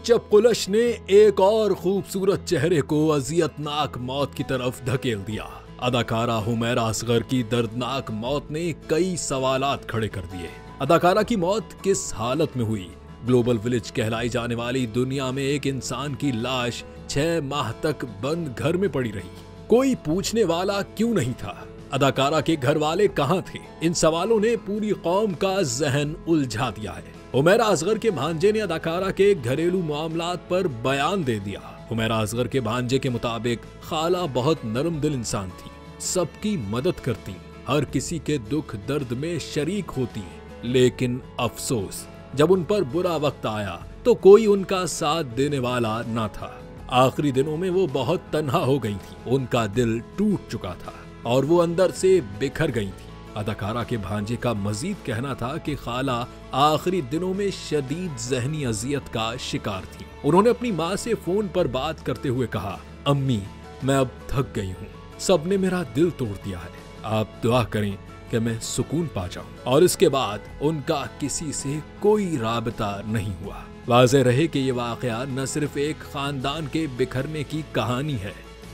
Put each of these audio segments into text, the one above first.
चपकुलश ने एक और खूबसूरत चेहरे को अजियतनाक मौत की तरफ धकेल दिया। अदाकारा हुमैरा असगर की दर्दनाक मौत ने कई सवालात खड़े कर दिए। अदाकारा की मौत किस हालत में हुई? ग्लोबल विलेज कहलाई जाने वाली दुनिया में एक इंसान की लाश 6 माह तक बंद घर में पड़ी रही। कोई पूछने वाला क्यों नहीं था? अदाकारा के घर वाले कहां थे? इन सवालों ने पूरी कौम का जहन उलझा दिया है। हुमैरा असगर के भांजे ने अदाकारा के घरेलू मामलात पर बयान दे दिया। हुमैरा असगर के भांजे के मुताबिक खाला बहुत नरम दिल इंसान थी, सबकी मदद करती, हर किसी के दुख दर्द में शरीक होती, लेकिन अफसोस जब उन पर बुरा वक्त आया तो कोई उनका साथ देने वाला ना था। आखिरी दिनों में वो बहुत तन्हा हो गई थी, उनका दिल टूट चुका था और वो अंदर से बिखर गई थी। अदाकारा के भांजे का मजीद कहना था कि खाला आखिरी दिनों में शदीद जहनी अजियत का शिकार थी। उन्होंने अपनी माँ से फोन पर बात करते हुए कहा, अम्मी मैं अब थक गई हूँ, सबने मेरा दिल तोड़ दिया है, आप दुआ करें कि मैं सुकून पा जाऊं। और इसके बाद उनका किसी से कोई राबता नहीं हुआ। वाज़ेह रहे कि ये वाकया न सिर्फ एक खानदान के बिखरने की कहानी है,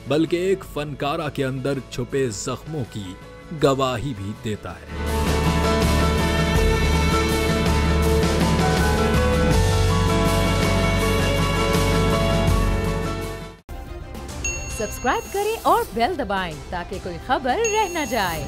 बल्कि एक फनकारा के अंदर छुपे जख्मों की गवाही भी देता है। सब्सक्राइब करें और बेल दबाएं ताकि कोई खबर रह न जाए।